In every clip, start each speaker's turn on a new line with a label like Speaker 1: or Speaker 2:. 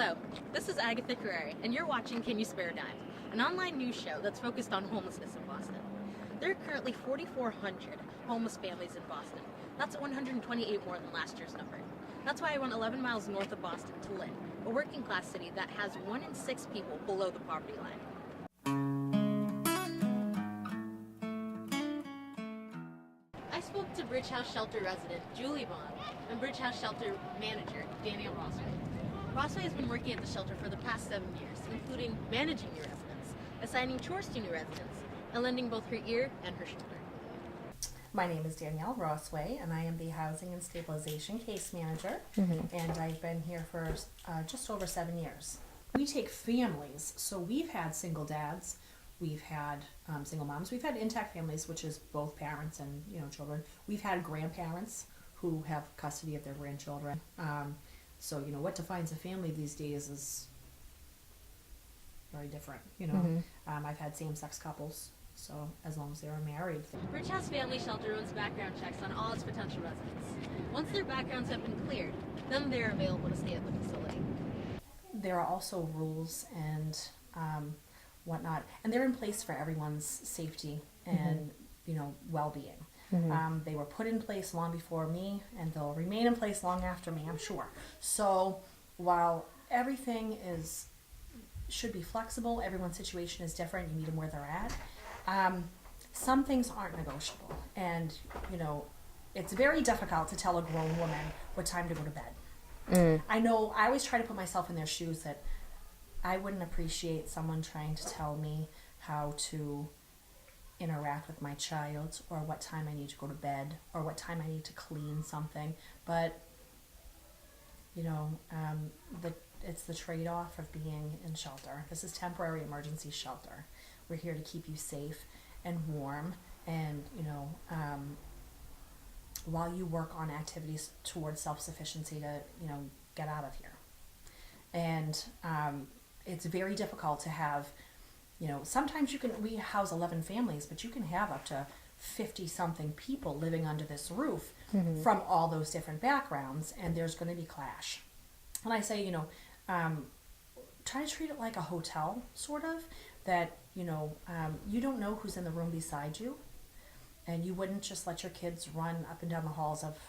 Speaker 1: Hello, this is Agatha Carrera, and you're watching Can You Spare a Dime, an online news show that's focused on homelessness in Boston. There are currently 4,400 homeless families in Boston. That's 128 more than last year's number. That's why I went 11 miles north of Boston to Lynn, a working class city that has 1 in 6 people below the poverty line. I spoke to Bridge House Shelter resident Julie Bond and Bridge House Shelter manager Danielle Rossway. Rossway has been working at the shelter for the past 7 years, including managing new residents, assigning chores to new residents, and lending both her ear and her shoulder.
Speaker 2: My name is Danielle Rossway, and I am the Housing and Stabilization Case Manager, and I've been here for just over 7 years. We take families, so we've had single dads, we've had single moms, we've had intact families, which is both parents and children. We've had grandparents who have custody of their grandchildren. So what defines a family these days is very different. I've had same-sex couples. So as long as they are married.
Speaker 1: Bridge House Family Shelter runs background checks on all its potential residents. Once their backgrounds have been cleared, then they're available to stay at the facility.
Speaker 2: There are also rules and whatnot, and they're in place for everyone's safety and well-being. They were put in place long before me, and they'll remain in place long after me, I'm sure. So while everything should be flexible, everyone's situation is different, you meet them where they're at. Some things aren't negotiable, and it's very difficult to tell a grown woman what time to go to bed. I know I always try to put myself in their shoes, that I wouldn't appreciate someone trying to tell me how to interact with my child, or what time I need to go to bed, or what time I need to clean something. But it's the trade-off of being in shelter. This is temporary emergency shelter. We're here to keep you safe and warm, and while you work on activities towards self-sufficiency to get out of here. And it's very difficult to have sometimes we house 11 families, but you can have up to 50 something people living under this roof from all those different backgrounds, and there's going to be clash. And I say try to treat it like a hotel, sort of, that you don't know who's in the room beside you, and you wouldn't just let your kids run up and down the halls of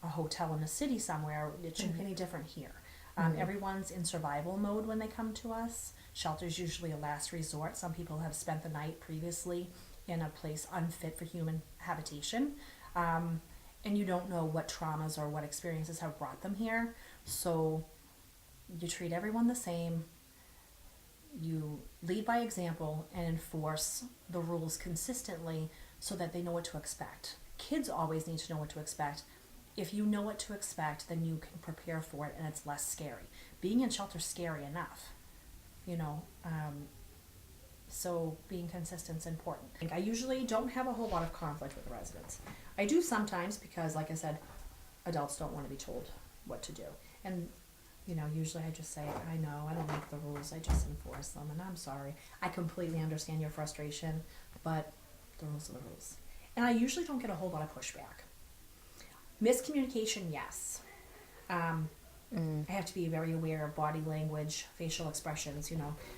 Speaker 2: a hotel in a city somewhere. It shouldn't be any different here. Everyone's in survival mode when they come to us. Shelter's usually a last resort. Some people have spent the night previously in a place unfit for human habitation, and you don't know what traumas or what experiences have brought them here. So you treat everyone the same. You lead by example and enforce the rules consistently so that they know what to expect. Kids always need to know what to expect. If you know what to expect, then you can prepare for it, and it's less scary. Being in shelter is scary enough, so being consistent is important. I usually don't have a whole lot of conflict with the residents. I do sometimes because, like I said, adults don't want to be told what to do. And usually I just say, I know, I don't make the rules, I just enforce them, and I'm sorry. I completely understand your frustration, but the rules are the rules. And I usually don't get a whole lot of pushback. Miscommunication, yes. I have to be very aware of body language, facial expressions,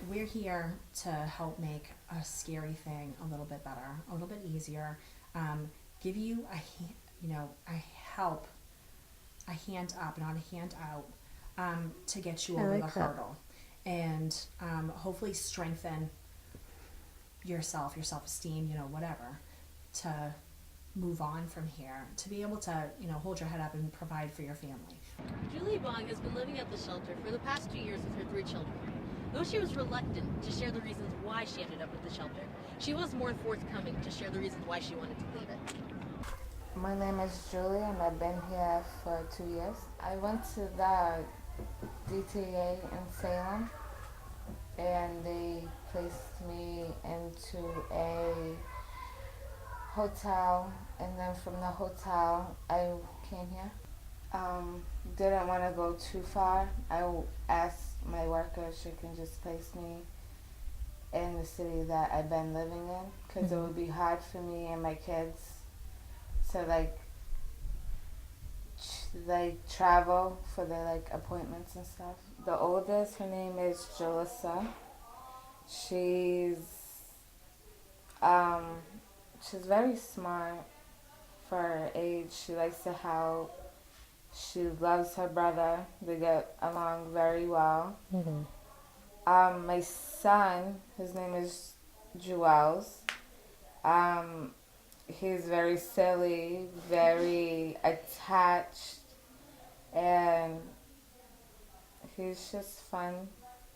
Speaker 2: We're here to help make a scary thing a little bit better, a little bit easier, give you a hand up, not a hand out, to get you over the hurdle, and hopefully strengthen your self-esteem, whatever, to move on from here, to be able to hold your head up and provide for your family.
Speaker 1: Julie Bong has been living at the shelter for the past 2 years with her 3 children. Though she was reluctant to share the reasons why she ended up with the shelter, she was more forthcoming to share the reasons why she wanted to leave it.
Speaker 3: My name is Julie, and I've been here for 2 years. I went to the DTA in Salem, and they placed me into a hotel, and then from the hotel I came here. Didn't want to go too far. I asked my worker if she can just place me in the city that I've been living in, because it would be hard for me and my kids to like travel for their like appointments and stuff. The oldest, her name is Jalissa. She's she's very smart for her age. She likes to help. She loves her brother. They get along very well. My son, his name is Juels. He's very silly, very attached, and he's just fun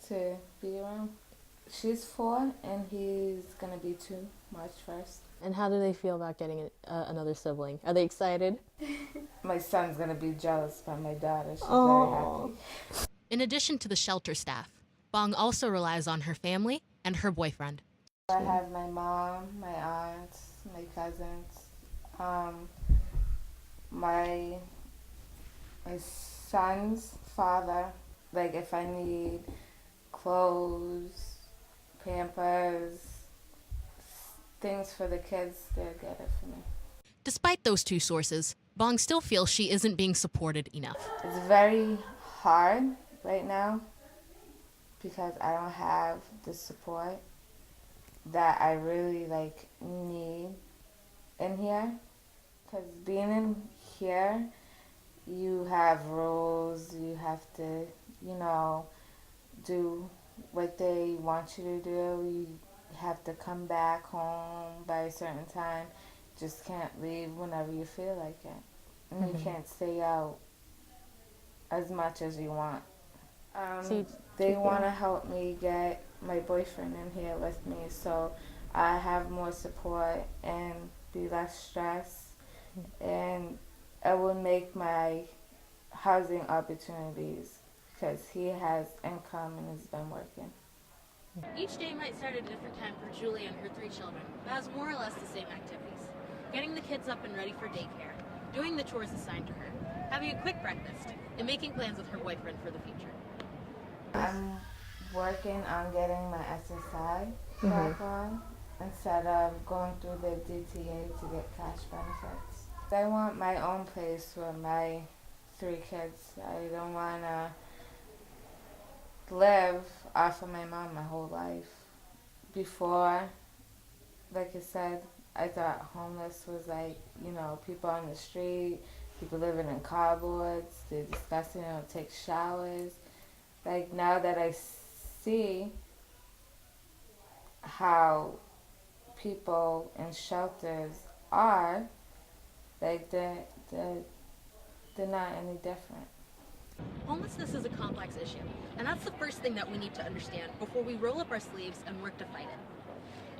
Speaker 3: to be around. She's 4 and he's gonna be 2 March 1st.
Speaker 4: And how do they feel about getting another sibling? Are they excited?
Speaker 3: My son's gonna be jealous by my daughter. She's
Speaker 4: Aww.
Speaker 3: very happy.
Speaker 1: In addition to the shelter staff, Bong also relies on her family and her boyfriend.
Speaker 3: I have my mom, my aunts, my cousins, my son's father. Like if I need clothes, Pampers, things for the kids, they'll get it for me.
Speaker 1: Despite those two sources, Bong still feels she isn't being supported enough.
Speaker 3: It's very hard right now because I don't have the support that I really like need in here. Because being in here, you have rules, you have to, do what they want you to do. You have to come back home by a certain time. Just can't leave whenever you feel like it. And you can't stay out as much as you want. They want to help me get my boyfriend in here with me so I have more support and be less stressed. And it will make my housing opportunities because he has income and has been working.
Speaker 1: Each day might start at a different time for Julie and her 3 children, but has more or less the same activities. Getting the kids up and ready for daycare, doing the chores assigned to her, having a quick breakfast, and making plans with her boyfriend for the future.
Speaker 3: I'm working on getting my SSI back on instead of going through the DTA to get cash benefits. I want my own place with my 3 kids. I don't want to live off of my mom my whole life. Before, like I said, I thought homeless was like, people on the street, people living in cardboards, they're disgusting, they don't take showers. Like now that I see how people in shelters are, like they're not any different.
Speaker 1: Homelessness is a complex issue, and that's the first thing that we need to understand before we roll up our sleeves and work to fight it.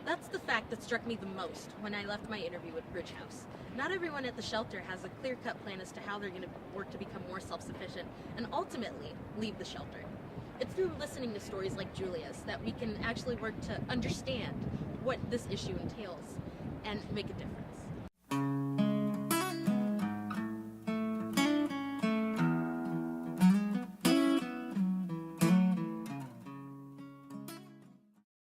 Speaker 1: That's the fact that struck me the most when I left my interview at Bridge House. Not everyone at the shelter has a clear-cut plan as to how they're going to work to become more self-sufficient and ultimately leave the shelter. It's through listening to stories like Julia's that we can actually work to understand what this issue entails and make a difference.